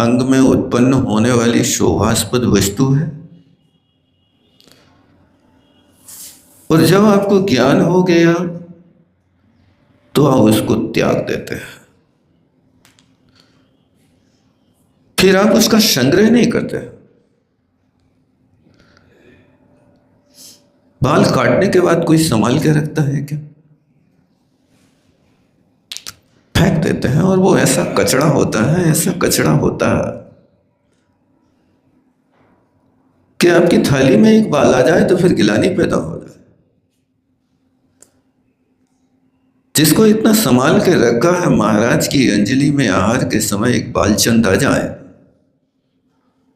अंग में उत्पन्न होने वाली शोभास्पद वस्तु है, और जब आपको ज्ञान हो गया तो आप उसको त्याग देते हैं। फिर आप उसका संग्रह नहीं करते। बाल काटने के बाद कोई संभाल के रखता है क्या? फेंक देते हैं, और वो ऐसा कचरा होता है, ऐसा कचरा होता है कि आपकी थाली में एक बाल आ जाए तो फिर गिलानी पैदा हो जाए। जिसको इतना संभाल के रखा है, महाराज की अंजलि में आहार के समय एक बालचंद आ जाए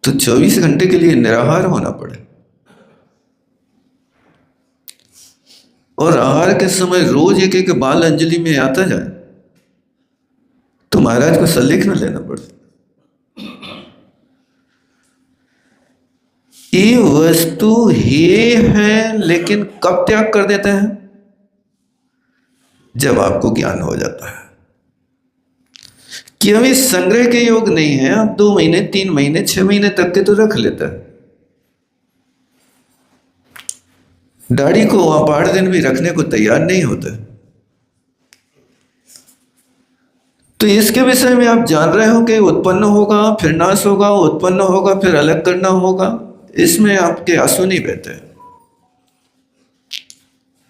तो 24 घंटे के लिए निराहार होना पड़े, और आहार के समय रोज एक एक बाल अंजलि में आता जाए तो महाराज को सल्लेख न लेना पड़े। ये वस्तु ये है, लेकिन कब त्याग कर देते हैं? जब आपको ज्ञान हो जाता है कि अभी संग्रह के योग नहीं है, आप 2 महीने 3 महीने 6 महीने तक के तो रख लेता है। दाढ़ी को आप 8 दिन भी रखने को तैयार नहीं होते। तो इसके विषय में आप जान रहे हो कि उत्पन्न होगा फिर नाश होगा, उत्पन्न होगा फिर अलग करना होगा, इसमें आपके आंसू नहीं बहते।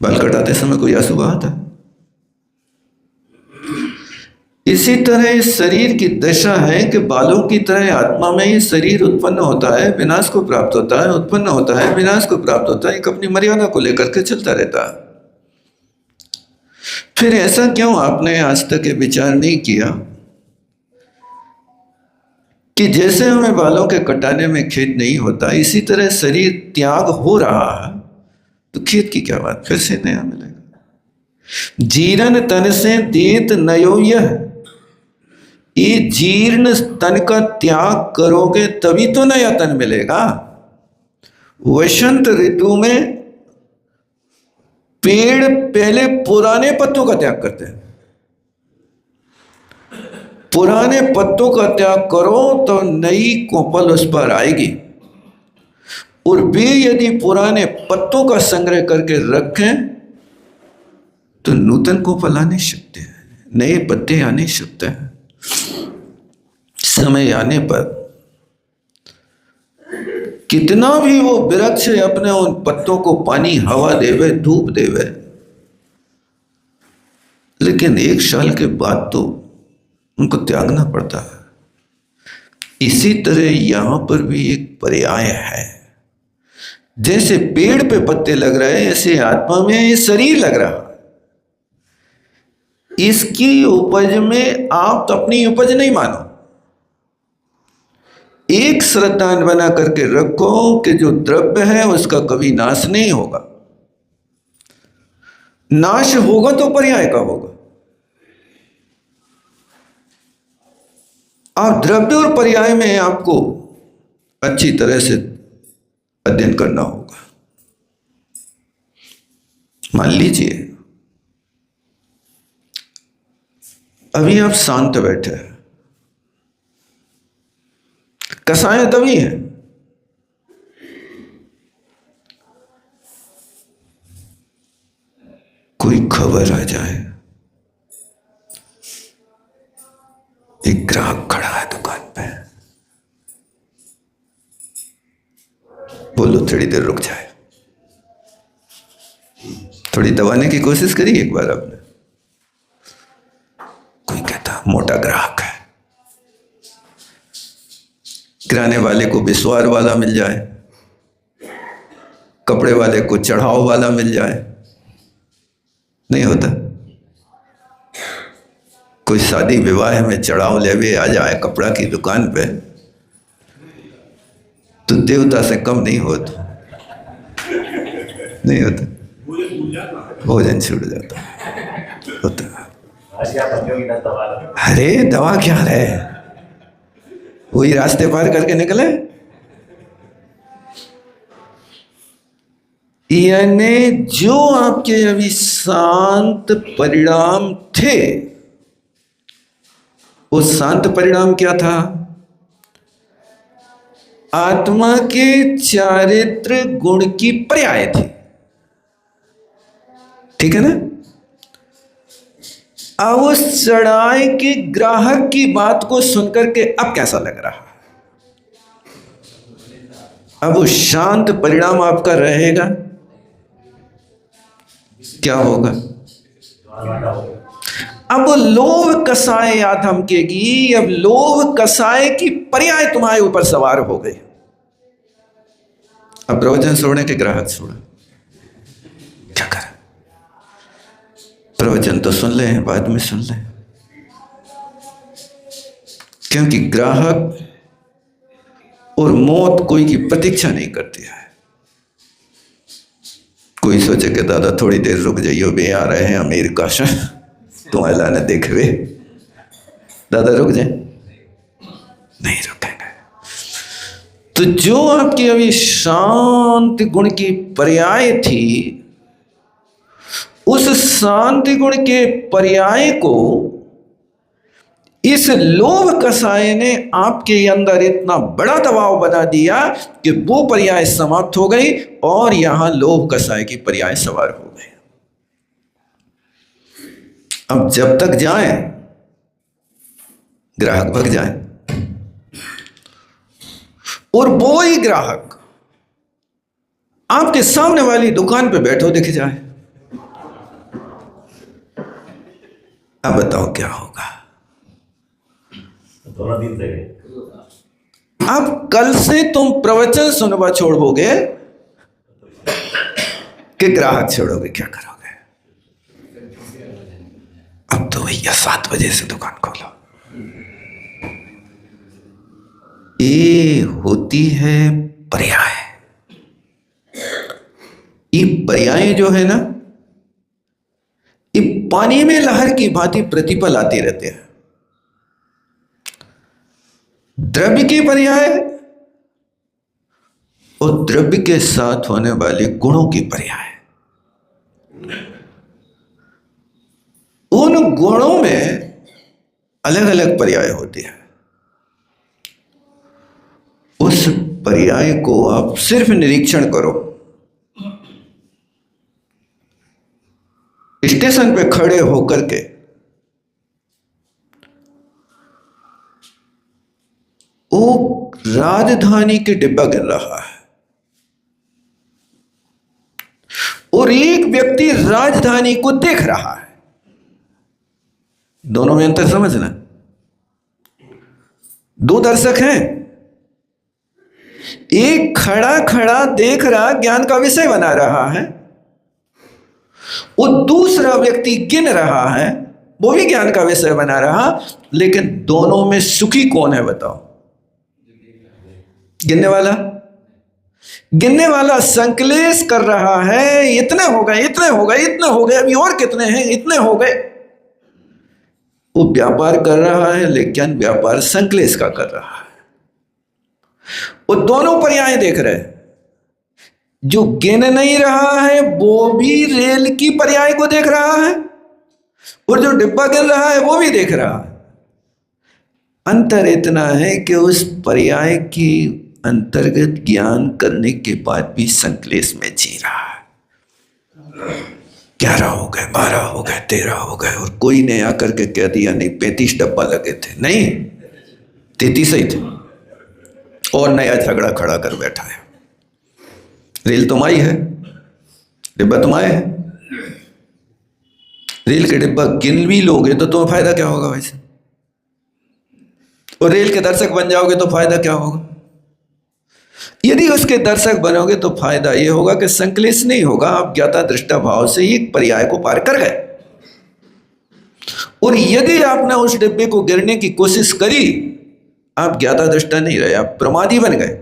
बाल कटाते समय कोई आंसू बहाता? इसी तरह इस शरीर की दशा है कि बालों की तरह आत्मा में ही शरीर उत्पन्न होता है, विनाश को प्राप्त होता है, उत्पन्न होता है, विनाश को प्राप्त होता है, एक अपनी मर्यादा को लेकर के चलता रहता है। फिर ऐसा क्यों आपने आज तक ये विचार नहीं किया कि जैसे हमें बालों के कटाने में खेद नहीं होता, इसी तरह शरीर त्याग हो रहा है तो खेद की क्या बात, फिर से नया मिलेगा। जीर्ण तन से देत नयो यह, ये जीर्ण तन का त्याग करोगे तभी तो नया तन मिलेगा। वसंत ऋतु में पेड़ पहले पुराने पत्तों का त्याग करते हैं। पुराने पत्तों का त्याग करो तो नई कोपल उस पर आएगी, और वे यदि पुराने पत्तों का संग्रह करके रखें तो नूतन कोपल आ नहीं सकते हैं, नए पत्ते आ नहीं सकते हैं। समय आने पर कितना भी वो वृक्ष अपने उन पत्तों को पानी हवा देवे धूप देवे, लेकिन 1 साल के बाद तो उनको त्यागना पड़ता है। इसी तरह यहां पर भी एक पर्याय है। जैसे पेड़ पे पत्ते लग रहे हैं, ऐसे आत्मा में ये शरीर लग रहा है। इसकी उपज में आप अपनी उपज नहीं मानो। एक श्रद्धा बना करके रखो कि जो द्रव्य है उसका कभी नाश नहीं होगा। नाश होगा तो पर्याय का होगा। आप द्रव्य और पर्याय में आपको अच्छी तरह से अध्ययन करना होगा। मान लीजिए अभी आप शांत बैठे हैं, कसाय तभी है, कोई खबर आ जाए, एक ग्राहक खड़ा है दुकान पे, बोलो थोड़ी देर रुक जाए। थोड़ी दबाने की कोशिश करी एक बार आपने? कोई कहता मोटा ग्राहक है, किराने वाले को विश्वार वाला मिल जाए, कपड़े वाले को चढ़ाव वाला मिल जाए, नहीं होता। कोई शादी विवाह में चढ़ाव लेवे आ जाए कपड़ा की दुकान पे तो देवता से कम नहीं होता, नहीं होता, भोजन छूट जाता होता। अरे दवा क्या है, वही रास्ते पार करके निकले। यानी जो आपके अभी शांत परिणाम थे, वो शांत परिणाम क्या था? आत्मा के चारित्र गुण की पर्याय थी। ठीक है ना? अब उस चढ़ाई के ग्राहक की बात को सुनकर के अब कैसा लग रहा है? अब वो शांत परिणाम आपका रहेगा? क्या होगा? अब लोभ कसाय याद हमकेगी। अब लोभ कसाय की पर्याय तुम्हारे ऊपर सवार हो गई। अब प्रवचन छोड़ने के ग्राहक छोड़ा, क्या कर? प्रवचन तो सुन ले, बाद में सुन ले, क्योंकि ग्राहक और मौत कोई की प्रतीक्षा नहीं करती है। कोई सोचे कि दादा थोड़ी देर रुक जाइयो, वे आ रहे हैं अमेरिका से, तो अल्लाह ने देख वे, दादा रुक जाए, नहीं रुकेंगे। तो जो आपकी अभी शांति गुण की पर्याय थी, उस शांति गुण के पर्याय को इस लोभ कसाय ने आपके अंदर इतना बड़ा दबाव बना दिया कि वो पर्याय समाप्त हो गई और यहां लोभ कसाय की पर्याय सवार हो गई। अब जब तक जाए ग्राहक भग जाए, और वो ही ग्राहक आपके सामने वाली दुकान पे बैठो दिख जाए, अब बताओ क्या होगा? अब कल से तुम प्रवचन सुनवा छोड़ोगे कि ग्राहक छोड़ोगे? क्या करोगे? अब तो भैया 7 बजे से दुकान खोलो। ये होती है पर्याय। ये पर्याय जो है ना, ये पानी में लहर की भांति प्रतिपल आती रहते हैं। द्रव्य की पर्याय और द्रव्य के साथ होने वाले गुणों की पर्याय। उन गुणों में अलग अलग पर्याय होती है। उस पर्याय को आप सिर्फ निरीक्षण करो। स्टेशन पे खड़े होकर के वो राजधानी के डिब्बा गिर रहा है और एक व्यक्ति राजधानी को देख रहा है। दोनों में अंतर समझना। 2 दर्शक हैं, एक खड़ा खड़ा देख रहा, ज्ञान का विषय बना रहा है, और दूसरा व्यक्ति गिन रहा है, वो भी ज्ञान का विषय बना रहा। लेकिन दोनों में सुखी कौन है बताओ? गिनने वाला संकलेश कर रहा है, इतने हो गए, इतने हो गए, इतने हो गए, अभी और कितने हैं, इतने हो गए। वो व्यापार कर रहा है, लेकिन व्यापार संकलेश का कर रहा है। वो दोनों पर्याय देख रहे हैं। जो गिन नहीं रहा है वो भी रेल की पर्याय को देख रहा है, और जो डिब्बा गिन रहा है वो भी देख रहा है। अंतर इतना है कि उस पर्याय की अंतर्गत ज्ञान करने के बाद भी संकलेश में जी रहा है। 11 हो गए, 12 हो गए, 13 हो गए, और कोई ने आकर के कह दिया नहीं 35 डब्बा लगे थे, नहीं 33 ही थे, और नया झगड़ा खड़ा कर बैठा है। रेल तुम्हारी है, डिब्बा तुम्हारे है। रेल के डिब्बा गिन भी लोगे तो तुम्हें फायदा क्या होगा वैसे? और रेल के दर्शक बन जाओगे तो फायदा क्या होगा? यदि उसके दर्शक बनोगे तो फायदा यह होगा कि संकलेश नहीं होगा, आप ज्ञाता दृष्टा भाव से एक पर्याय को पार कर गए। और यदि आपने उस डिब्बे को गिरने की कोशिश करी, आप ज्ञाता दृष्टा नहीं रहे, आप प्रमादी बन गए।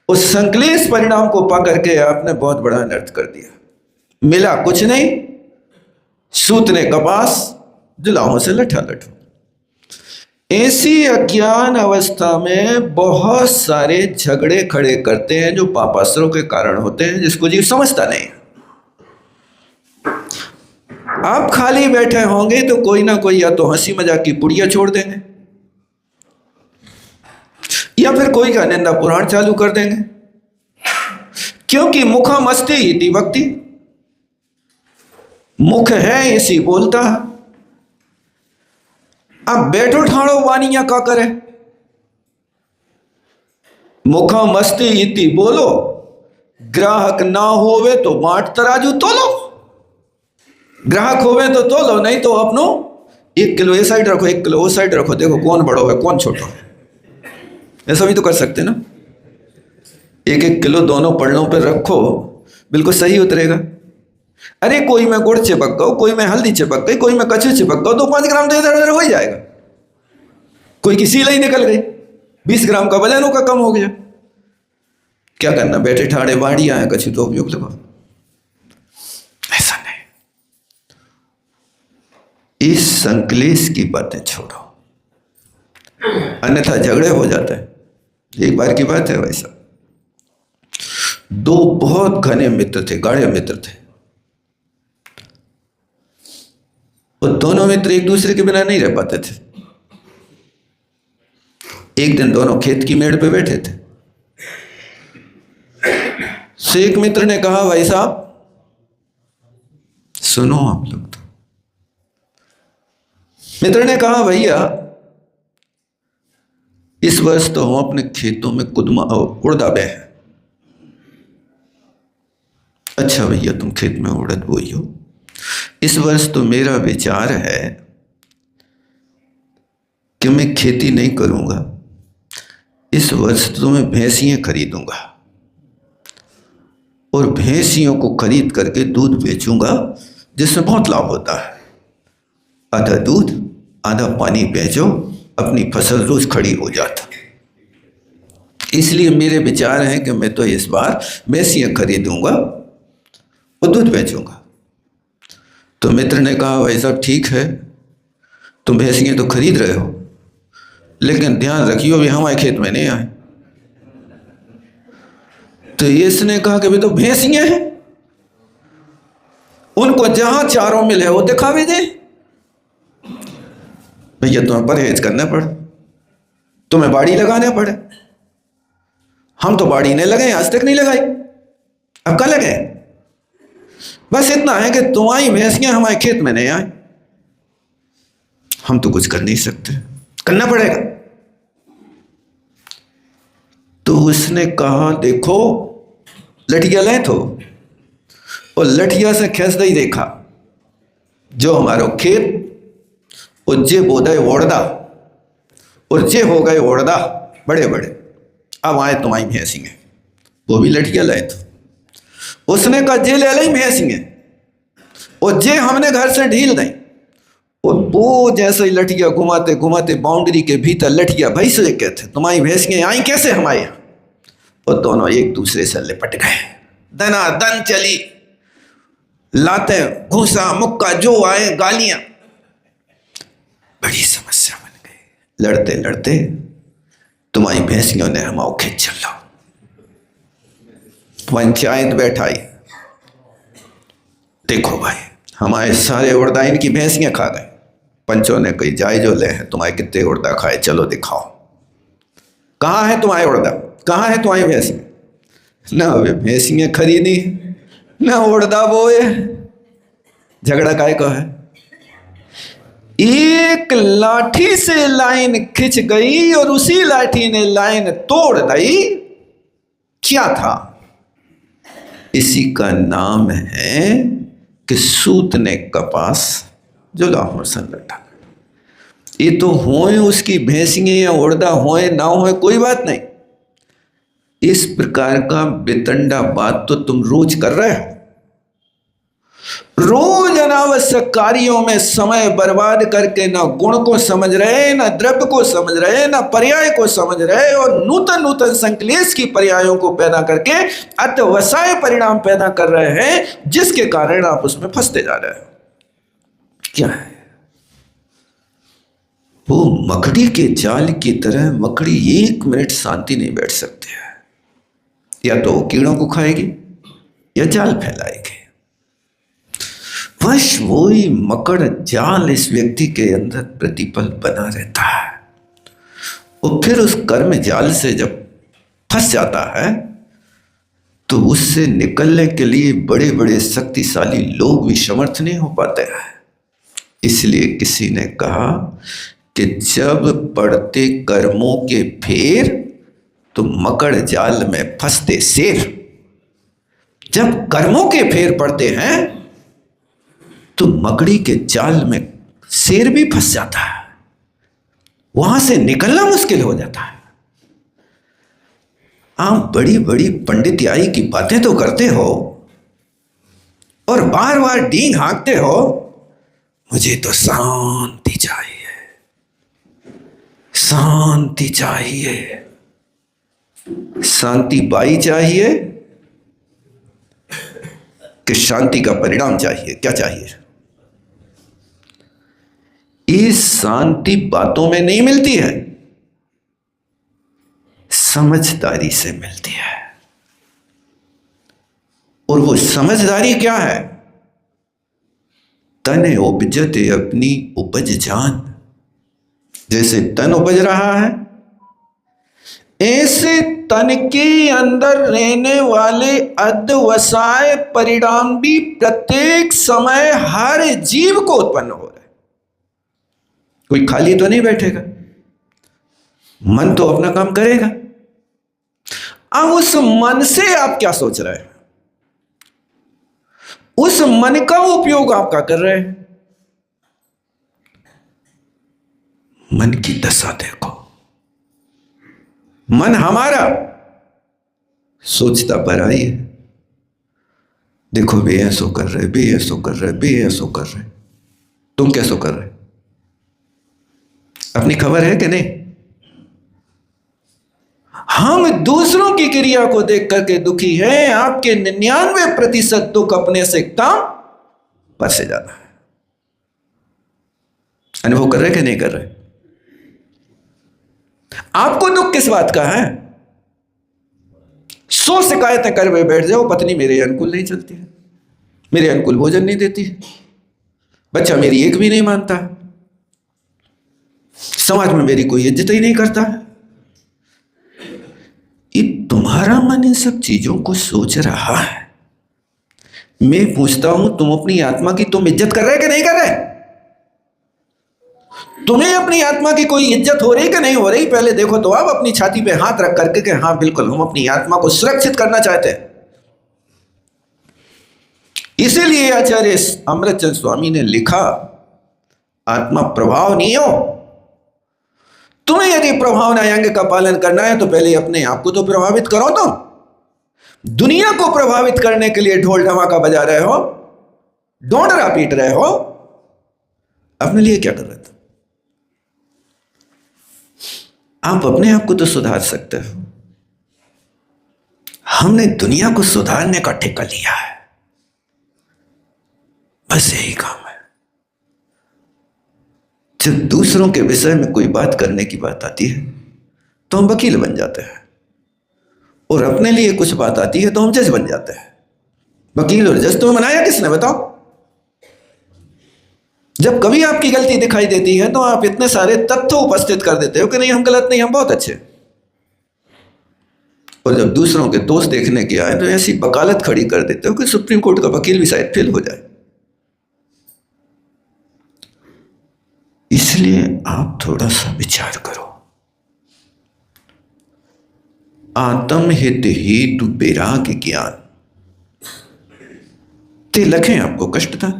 उस संकलेश परिणाम को पा करके आपने बहुत बड़ा अनर्थ कर दिया। मिला कुछ नहीं, सूत ने कपास, जुलाहों से लठा लठो। ऐसी अज्ञान अवस्था में बहुत सारे झगड़े खड़े करते हैं जो पापासरों के कारण होते हैं, जिसको जीव समझता नहीं। आप खाली बैठे होंगे तो कोई ना कोई या तो हंसी मजाक की पुड़िया छोड़ देंगे, या फिर कोई का निंदा पुराण चालू कर देंगे, क्योंकि मुखा मस्ती इति भक्ति, मुख है इसी बोलता है। अब बैठो ठाड़ो वानिया का करे, मुखा मस्ती इति बोलो, ग्राहक ना होवे तो बाट तराजू तोलो, ग्राहक होवे तो तोलो, नहीं तो अपनो 1 किलो ये साइड रखो, 1 किलो वो साइड रखो, देखो कौन बड़ो है कौन छोटो है। ऐसा भी तो कर सकते ना, 1-1 किलो दोनों पल्लों पे रखो, बिल्कुल सही उतरेगा। अरे कोई में गुड़ चिपक गो, कोई में हल्दी चिपक गई, कोई में कच्चे चिपक गो, 2-5 ग्राम तो इधर उधर हो ही जाएगा। कोई की सील ही निकल गई, 20 ग्राम का वजन का कम हो गया। क्या करना, बैठे ठाड़े बाड़िया है कछु तो उपयोग लगाओ। ऐसा नहीं, इस संकलेश की बातें छोड़ो, अन्यथा झगड़े हो जाते हैं। एक बार की बात है, वैसा 2 बहुत घने मित्र थे, गाढ़े मित्र थे। वो दोनों मित्र एक दूसरे के बिना नहीं रह पाते थे। एक दिन दोनों खेत की मेड़ पे बैठे थे। से एक मित्र ने कहा, भाई साहब सुनो आप लोग तो। मित्र ने कहा, भैया इस वर्ष तो हम अपने खेतों में उड़दा बे हैं। अच्छा भैया तुम खेत में उड़द बोई हो, इस वर्ष तो मेरा विचार है कि मैं खेती नहीं करूंगा, इस वर्ष तो मैं भैंसियां खरीदूंगा और भैंसियों को खरीद करके दूध बेचूंगा, जिसमें बहुत लाभ होता है। आधा दूध आधा पानी बेचो, अपनी फसल रोज खड़ी हो जाता। इसलिए मेरे विचार हैं कि मैं तो इस बार भैंसियां खरीदूंगा और दूध बेचूंगा। तो मित्र ने कहा, भाई साहब ठीक है, तुम भैंसियां तो खरीद रहे हो, लेकिन ध्यान रखियो भी हमारे खेत में नहीं आए। तो इसने कहा कि भाई तो भैंसियां हैं, उनको जहां चारों मिले वो दिखावे दे। भैया तुम्हें परहेज करना पड़े, तुम्हें बाड़ी लगाने पड़े। हम तो बाड़ी नहीं लगाए, आज तक नहीं लगाई, अब कल लगे। बस इतना है कि तुम्हारी भैंसियां हमारे खेत में नहीं आए, हम तो कुछ कर नहीं सकते, करना पड़ेगा। तो उसने कहा, देखो लठिया ले तो, और लठिया से खींच दई देखा जो हमारो खेत और जे बोधे ओढ़दा और जे हो गए ओढ़दा बड़े बड़े, अब आए तुम्हारी भैंसियां। वो भी लठिया लाए थे। उसने कहा, जे ले ली भैंसियां और जे हमने घर से ढील दें। और वो जैसे ही लठिया घुमाते घुमाते बाउंड्री के भीतर लठिया भाई से कहते, तुम्हारी भैंसियां आई कैसे हमारे यहाँ। और दोनों एक दूसरे से लिपट गए, दनादन चली, लाते घूसा मुक्का जो आए गालियां, बड़ी समस्या बन गई। लड़ते लड़ते तुम्हारी भैंसियों ने हमारे खेत चल, पंचायत बैठाई, देखो भाई हमारे सारे उड़दा इनकी भैंसियां खा गए। पंचों ने कही, जायजो ले हैं तुम्हारे कितने उड़दा खाए, चलो दिखाओ कहाँ है तुम्हारे उड़दा, कहाँ है तुम्हारी भैंसियां। ना वे भैंसियां खरीदी ना उड़दा बोए, झगड़ा काय का है। एक लाठी से लाइन खिंच गई और उसी लाठी ने लाइन तोड़ दी। क्या था, इसी का नाम है कि सूत ने कपास जो लाहौर से लटा। ये तो होए उसकी भैंसियां या उड़दा होए ना होए कोई बात नहीं, इस प्रकार का बेतंडा बात तो तुम रोज कर रहे हो। रोज अनावश्यक कार्यों में समय बर्बाद करके ना गुण को समझ रहे, ना द्रव्य को समझ रहे, ना पर्याय को समझ रहे, और नूतन नूतन संकलेश की पर्यायों को पैदा करके अत्यवसाय परिणाम पैदा कर रहे हैं, जिसके कारण आप उसमें फंसते जा रहे हो। क्या है वो, मकड़ी के जाल की तरह मकड़ी 1 मिनट शांति नहीं बैठ सकती है, या तो वो कीड़ों को खाएगी या जाल फैलाएगी। वश वही मकड़ जाल इस व्यक्ति के अंदर प्रतिपल बना रहता है। और फिर उस कर्म जाल से जब फंस जाता है तो उससे निकलने के लिए बड़े बड़े शक्तिशाली लोग भी समर्थ नहीं हो पाते हैं। इसलिए किसी ने कहा कि जब पड़ते कर्मों के फेर तो मकड़ जाल में फंसते शेर। जब कर्मों के फेर पड़ते हैं तो मकड़ी के जाल में शेर भी फंस जाता है, वहां से निकलना मुश्किल हो जाता है। आप बड़ी बड़ी पंडित्याई की बातें तो करते हो और बार बार डींग हाँकते हो, मुझे तो शांति चाहिए, शांति चाहिए। शांति बाई चाहिए कि शांति का परिणाम चाहिए? क्या चाहिए? ये शांति बातों में नहीं मिलती है, समझदारी से मिलती है। और वो समझदारी क्या है? तन उपजते अपनी उपज जान। जैसे तन उपज रहा है, ऐसे तन के अंदर रहने वाले अध्यवसाय परिणाम भी प्रत्येक समय हर जीव को उत्पन्न हो रहे हैं। कोई खाली तो नहीं बैठेगा, मन तो अपना काम करेगा। अब उस मन से आप क्या सोच रहे हैं? उस मन का उपयोग आप क्या कर रहे हैं? मन की दशा देखो। मन हमारा सोचता पर आई है, देखो बे ऐसो कर रहे, बे ऐसो कर रहे, बे ऐसो कर रहे। तुम कैसो कर रहे? अपनी खबर है कि नहीं? हम दूसरों की क्रिया को देख करके दुखी हैं। आपके 99% दुख अपने से कम पर से ज्यादा है। अनुभव कर रहे कि नहीं कर रहे? आपको दुख किस बात का है? 100 शिकायतें कर हुए बैठ जाओ, पत्नी मेरे अनुकूल नहीं चलती है, मेरे अनुकूल भोजन नहीं देती है, बच्चा मेरी एक भी नहीं मानता, समाज में मेरी कोई इज्जत ही नहीं करता। ये तुम्हारा मन इन सब चीजों को सोच रहा है। मैं पूछता हूं, तुम अपनी आत्मा की तुम इज्जत कर रहे कि नहीं कर रहे? तुम्हें अपनी आत्मा की कोई इज्जत हो रही कि नहीं हो रही? पहले देखो तो आप अपनी छाती पे हाथ रख करके कि हाँ बिल्कुल हम अपनी आत्मा को सुरक्षित करना चाहते हैं। इसीलिए आचार्य अमृतचंद स्वामी ने लिखा, आत्मा प्रभाव नहीं हो। तुम्हें यदि प्रभाव न्यायांग का पालन करना है तो पहले अपने आप को तो प्रभावित करो। तुम दुनिया को प्रभावित करने के लिए ढोल ढमाका बजा रहे हो, डोंडरा पीट रहे हो, अपने लिए क्या कर रहे थे? आप अपने आप को तो सुधार सकते हो। हमने दुनिया को सुधारने का ठेका लिया है, बस यही काम है। जब दूसरों के विषय में कोई बात करने की बात आती है तो हम वकील बन जाते हैं, और अपने लिए कुछ बात आती है तो हम जज बन जाते हैं। वकील और जज तो बनाया किसने बताओ? जब कभी आपकी गलती दिखाई देती है तो आप इतने सारे तथ्य उपस्थित कर देते हो कि नहीं हम गलत नहीं, हम बहुत अच्छे। और जब दूसरों के दोष देखने के आए तो ऐसी वकालत खड़ी कर देते हो कि सुप्रीम कोर्ट का वकील भी शायद फेल हो जाए। इसलिए आप थोड़ा सा विचार करो। आत्म हित हेतु वैराग्य ज्ञान ते लखें आपको कष्ट था।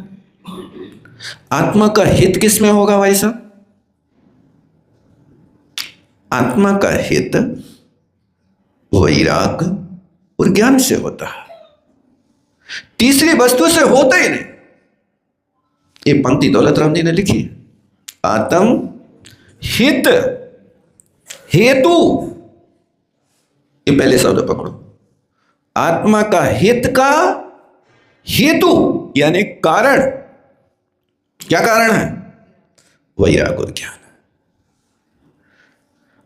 आत्मा का हित किस में होगा भाई साहब? आत्मा का हित वैराग्य और ज्ञान से होता है, तीसरी वस्तु से होता ही नहीं। ये पंक्ति दौलत राम जी ने लिखी है, आत्म हित हेतु। ये पहले शब्द पकड़ो, आत्मा का हित का हेतु यानी कारण। क्या कारण है? वैराग्य और ज्ञान।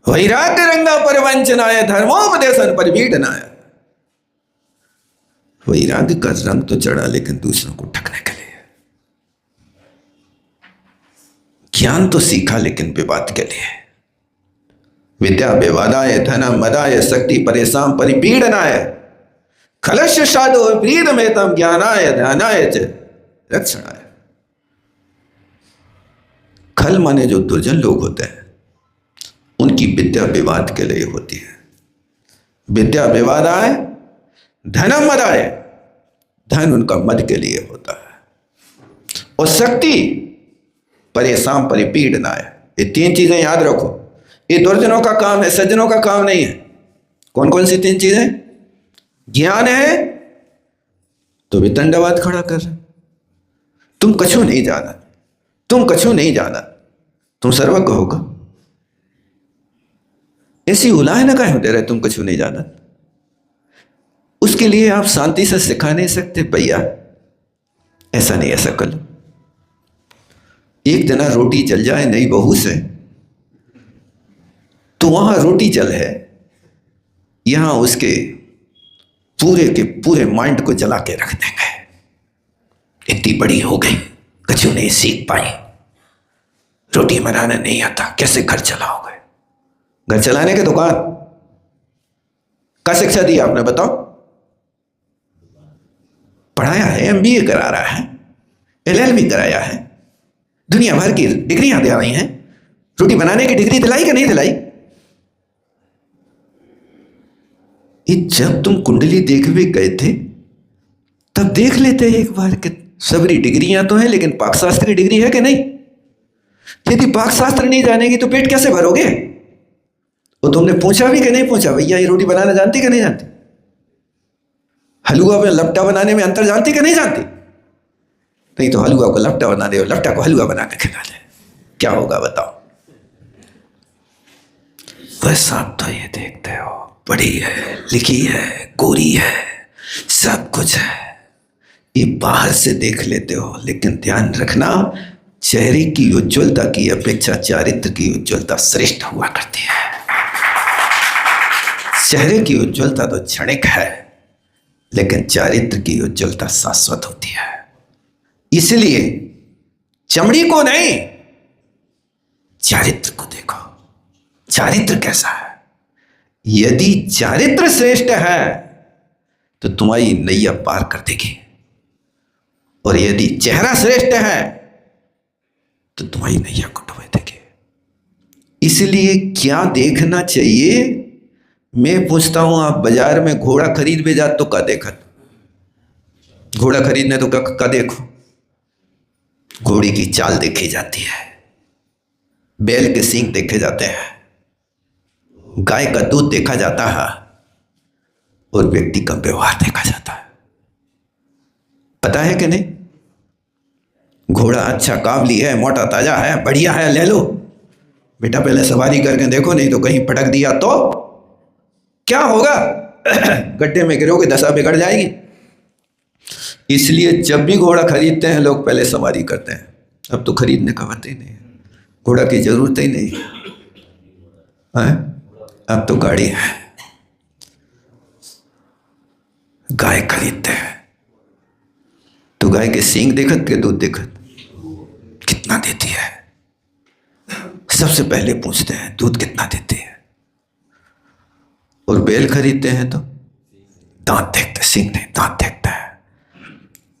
वैराग्य रंगा परिवंचनाय धर्मोपदेशन परिपीडनाय। वैराग्य का रंग तो चढ़ा लेकिन दूसरों को ठगने के लिए। ज्ञान तो सीखा लेकिन विवाद के लिए। विद्या विवादाय धनम मदाय शक्ति परेशान परिपीडनाय खलश साधो प्रीतमेतम ज्ञानाय ध्यानाय च रक्षणाय। खल माने जो दुर्जन लोग होते हैं उनकी विद्या विवाद के लिए होती है। विद्या विवादाय धनम मदाय, धन उनका मद के लिए होता है। और शक्ति परेशान परिपीडनाय, ये तीन चीजें याद रखो। ये दुर्जनों का काम है, सज्जनों का काम नहीं है। कौन कौन सी तीन चीजें? ज्ञान है तो वितंडवाद खड़ा कर रहे, तुम कछु नहीं जाना, तुम कछु नहीं जाना, तुम सर्वज्ञ होगा। ऐसी उलाहना काहे होते रहे, तुम कछु नहीं जाना। उसके लिए आप शांति से सिखा नहीं सकते, भैया ऐसा नहीं, ऐसा कर लो। एक जना रोटी जल जाए नई बहू से तो वहां रोटी जल है, यहां उसके पूरे के पूरे माइंड को जला के रख देंगे। इतनी बड़ी हो गई, कछु नहीं सीख पाई, रोटी बनाना नहीं आता, कैसे घर चलाओगे? घर चलाने के दुकान का शिक्षा दी आपने, बताओ? पढ़ाया है, एमबीए करा रहा है, एलएलबी कराया है, दुनिया भर की डिग्रियां दे रही हैं, रोटी बनाने की डिग्री दिलाई कि नहीं दिलाई? ये जब तुम कुंडली देखने गए थे तब देख लेते एक बार कि सबरी डिग्रियां तो हैं लेकिन पाकशास्त्र की डिग्री है कि नहीं? यदि पाकशास्त्र नहीं जानेगी तो पेट कैसे भरोगे? वो तुमने पूछा भी कि नहीं पूछा, भैया ये रोटी बनाना जानती कि नहीं जानती? हलवा में लपटा बनाने में अंतर जानती कि नहीं जानती? नहीं तो हलवा को लपटा बना दे, लपटा को हलवा बना के खिला दे, क्या होगा बताओ? बस आप तो ये देखते हो, पढ़ी है, लिखी है, गोरी है, सब कुछ है, ये बाहर से देख लेते हो। लेकिन ध्यान रखना, चेहरे की उज्ज्वलता की अपेक्षा चारित्र की उज्ज्वलता श्रेष्ठ हुआ करती है। चेहरे की उज्ज्वलता तो क्षणिक है, लेकिन चारित्र की उज्ज्वलता शाश्वत होती है। इसलिए चमड़ी को नहीं, चारित्र को देखो, चारित्र कैसा है। यदि चारित्र श्रेष्ठ है तो तुम्हारी नैया पार कर देगी, और यदि चेहरा श्रेष्ठ है तो तुम्हारी नैया को डुबा देगी। इसलिए क्या देखना चाहिए? मैं पूछता हूं, आप बाजार में घोड़ा खरीद भी जाते तो क्या देखत? घोड़ा खरीदने तो क्या देखो? घोड़ी की चाल देखी जाती है, बैल के सींग देखे जाते हैं, गाय का दूध देखा जाता है, और व्यक्ति का व्यवहार देखा जाता है। पता है कि नहीं? घोड़ा अच्छा काबली है, मोटा ताजा है, बढ़िया है, ले लो बेटा, पहले सवारी करके देखो, नहीं तो कहीं पटक दिया तो क्या होगा? गड्ढे में गिरोगे, दशा बिगड़ जाएगी। इसलिए जब भी घोड़ा खरीदते हैं लोग पहले सवारी करते हैं। अब तो खरीदने का बात ही नहीं है, घोड़ा की जरूरत ही नहीं है, अब तो गाड़ी है। गाय खरीदते हैं तो गाय के सींग देखत के दूध देखत कितना देती है, सबसे पहले पूछते हैं दूध कितना देती है। और बैल खरीदते हैं तो दांत देखते, सींग नहीं, दांत देखता है।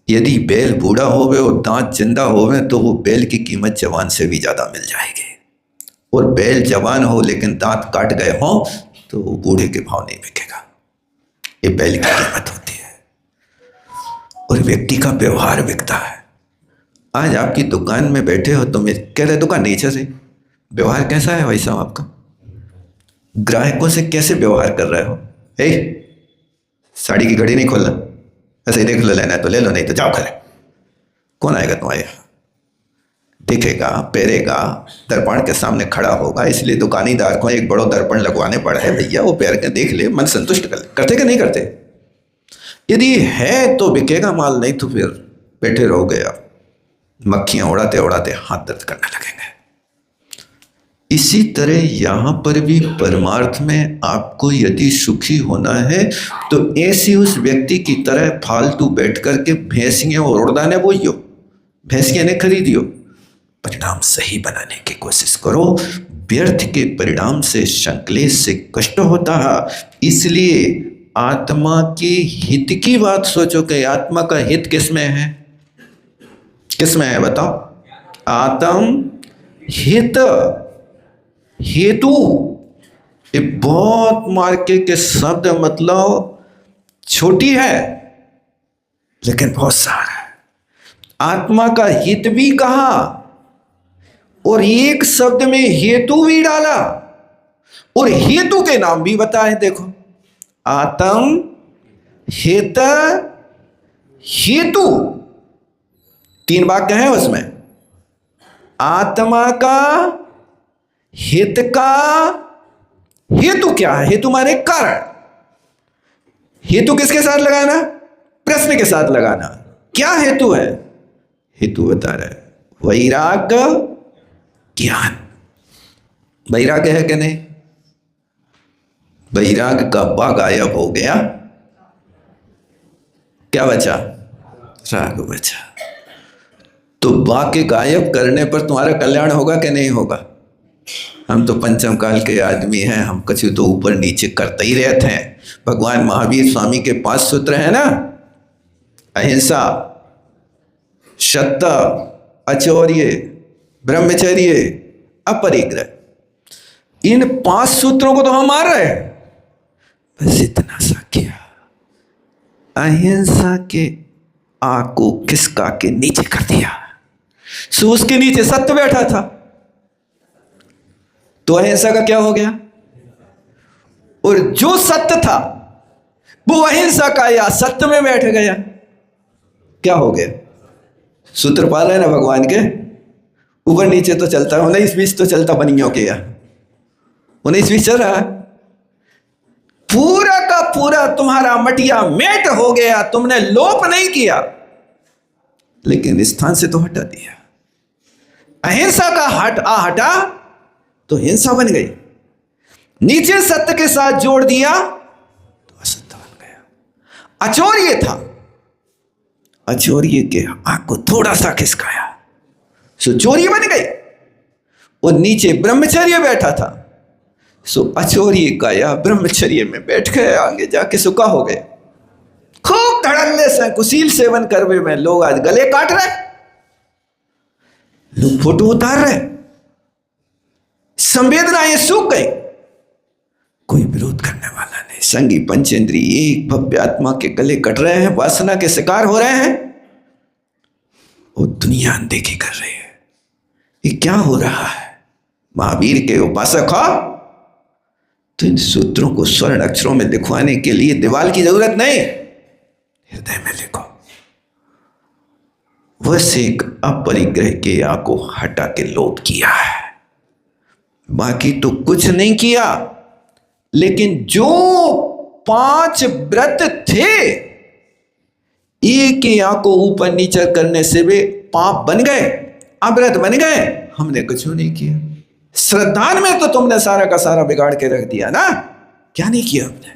यदि बैल बूढ़ा होवे और दांत जिंदा होवे तो वो बैल की कीमत जवान से भी ज्यादा मिल जाएगी, और बैल जवान हो लेकिन दांत काट गए हो तो वो बूढ़े के भाव नहीं बिकेगा। ये बैल की कीमत होती है, और व्यक्ति का व्यवहार बिकता है। आज आपकी दुकान में बैठे हो तो मैं कह रहे दुकान नीचे से व्यवहार कैसा है भाई साहब आपका? ग्राहकों से कैसे व्यवहार कर रहे हो? साड़ी की घड़ी नहीं खोलना, ऐसे ही देख लो, लेना है तो ले लो, नहीं तो जाओ खरे। कौन आएगा तुम्हारे यहाँ? दिखेगा, पैरेगा, दर्पण के सामने खड़ा होगा। इसलिए दुकानीदार को एक बड़ो दर्पण लगवाने पड़ा है भैया, वो पैर के देख ले, मन संतुष्ट कर ले। करते कि नहीं करते? यदि है तो बिकेगा माल, नहीं तो फिर बैठे रहोगे आप, मक्खियां उड़ाते उड़ाते हाथ दर्द करने लगेंगे। इसी तरह यहाँ पर भी परमार्थ में आपको यदि सुखी होना है तो ऐसी उस व्यक्ति की तरह फालतू बैठ करके भैंसियां और उड़दाने बोइयो, भैंसियां ने खरीदियो, परिणाम सही बनाने की कोशिश करो। व्यर्थ के परिणाम से संक्लेश से कष्ट होता है। इसलिए आत्मा के हित की बात सोचो कि आत्मा का हित किसमें है? किसमें है बताओ? आत्म हित, हेतु। ये बहुत मार्के के शब्द मतलब छोटी है लेकिन बहुत सारा है। आत्मा का हित भी कहा और एक शब्द में हेतु भी डाला और हेतु के नाम भी बताए। देखो, आत्म हित हेतु, 3 वाक्य हैं उसमें। आत्मा का हित का हेतु क्या है? हेतु माने कारण। हेतु किसके साथ लगाना? प्रश्न के साथ लगाना। क्या हेतु है? हेतु बता रहा है वैराग्य ज्ञान। वैराग्य है कि नहीं? वैराग्य का बा गायब हो गया, क्या बचा? राग बचा। तो बा के गायब करने पर तुम्हारा कल्याण होगा कि नहीं होगा? हम तो पंचम काल के आदमी हैं, हम कछु तो ऊपर नीचे करते ही रहते हैं। भगवान महावीर स्वामी के 5 सूत्र हैं ना, अहिंसा, सत्य, अचौर्य, ब्रह्मचर्य, अपरिग्रह। इन 5 सूत्रों को तो हम मान रहे हैं, बस इतना सा किया, अहिंसा के आ को खिसका के नीचे कर दिया। सो उसके नीचे सत्य बैठा था, तो अहिंसा का क्या हो गया? और जो सत्य था वो अहिंसा का या सत्य में बैठ गया, क्या हो गया? सूत्र पाल है ना भगवान के, ऊपर नीचे तो चलता है, 19-20 तो चलता बनियों के, या 19-20 चल रहा है। पूरा का पूरा तुम्हारा मटिया मेट हो गया, तुमने लोप नहीं किया लेकिन स्थान से तो हटा दिया। अहिंसा का हटा तो हिंसा बन गई, नीचे सत्य के साथ जोड़ दिया तो असत्य बन गया। अचौर्य था, अचौर्य के आंख को थोड़ा सा खिसकाया सो चोरी बन गई, और नीचे ब्रह्मचर्य बैठा था सो अचौर्य का या ब्रह्मचर्य में बैठ गए, आगे जाके सुखा हो गए। खूब धड़ल्ले से कुशील सेवन करवे में लोग आज गले काट रहे, लोग फोटो उतार रहे, संवेदनाएं सूख गई, कोई विरोध करने वाला नहीं। संगी पंचेंद्री एक भव्य आत्मा के गले कट रहे हैं, वासना के शिकार हो रहे हैं, और दुनिया अनदेखी कर रही है। ये क्या हो रहा है? महावीर के उपासक हो तो इन सूत्रों को स्वर्ण अक्षरों में दिखवाने के लिए दीवार की जरूरत नहीं, हृदय में लिखो। बस एक अपरिग्रह के आ को हटा के लोप किया है, बाकी तो कुछ नहीं किया। लेकिन जो 5 व्रत थे, एक ही आ को ऊपर नीचे करने से वे पाप बन गए, अव्रत बन गए। हमने कुछ नहीं किया। श्रद्धान में तो तुमने सारा का सारा बिगाड़ के रख दिया ना, क्या नहीं किया हमने?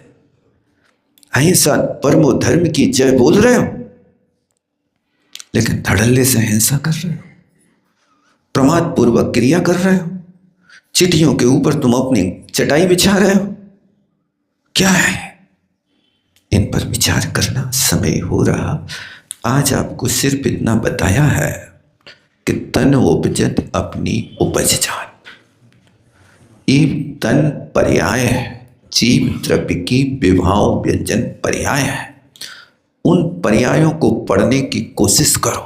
अहिंसा परमो धर्म की जय बोल रहे हो, लेकिन धड़ल्ले से अहिंसा कर रहे हो, प्रमाद पूर्वक क्रिया कर रहे हो, चिट्ठियों के ऊपर तुम अपनी चटाई बिछा रहे हो। क्या है? इन पर विचार करना समय हो रहा। आज आपको सिर्फ इतना बताया है कि तन उपजत अपनी उपज जान। ये तन पर्याय है, जीव द्रव्य की विभाव व्यंजन पर्याय है। उन पर्यायों को पढ़ने की कोशिश करो।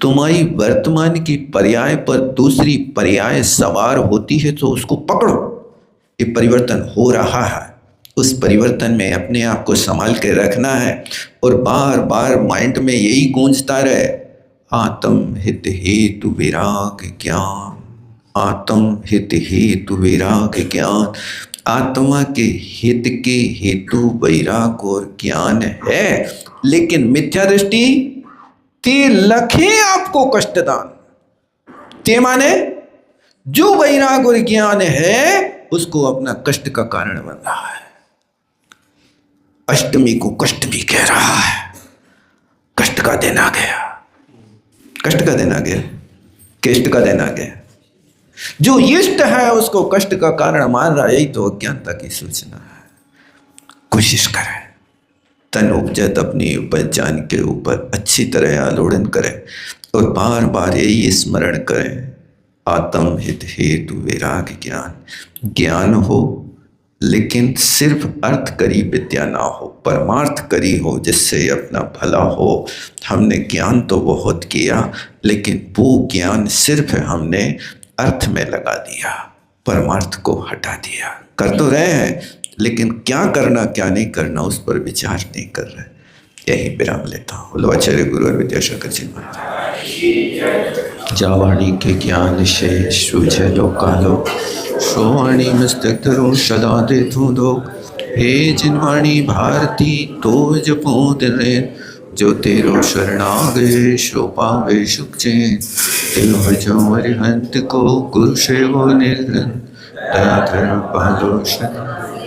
तुम्हारी वर्तमान की पर्याय पर दूसरी पर्याय सवार होती है तो उसको पकड़ो। ये परिवर्तन हो रहा है, उस परिवर्तन में अपने आप को संभाल के रखना है, और बार बार माइंड में यही गूंजता रहे, आत्म हित हेतु विराग ज्ञान, आत्म हित हेतु विराग ज्ञान। आत्मा के हित के हेतु वैराग और ज्ञान है, लेकिन मिथ्या दृष्टि ते लखे आपको कष्टदान। ते माने जो वैराग और ज्ञान है उसको अपना कष्ट का कारण बन रहा है। अष्टमी को कष्ट भी कह रहा है, कष्ट का दिन आ गया, कष्ट का दिन आ गया, कष्ट का दिन आ गया। जो इष्ट है उसको कष्ट का कारण मान रहा है, यही तो अज्ञानता की सूचना है। कोशिश करें, तन उपजत अपनी उपज जान के ऊपर अच्छी तरह आलोड़न करें और बार बार यही स्मरण करें, आत्म हित हेतु वैराग ज्ञान। ज्ञान हो लेकिन सिर्फ अर्थ करी विद्या ना हो, परमार्थ करी हो, जिससे अपना भला हो। हमने ज्ञान तो बहुत किया, लेकिन वो ज्ञान सिर्फ हमने अर्थ में लगा दिया, परमार्थ को हटा दिया। कर तो रहे हैं, लेकिन क्या करना क्या नहीं करना उस पर विचार नहीं कर रहे। यही विराम लेता हूँ। बोलो आचार्य गुरु और विद्यासागर जी महाराज। जावाणी के ज्ञान शेष सूझे लोकालो, श्रोवाणी मस्तकरो सदा दे दो। हे जिनवाणी भारती तो जपो दिले, जो तेरो शरणागे सो पावे सुख चैन। दिल भजो अरिहंत को गुरु सेवो निर्धन, दया धर्म पालो शरण।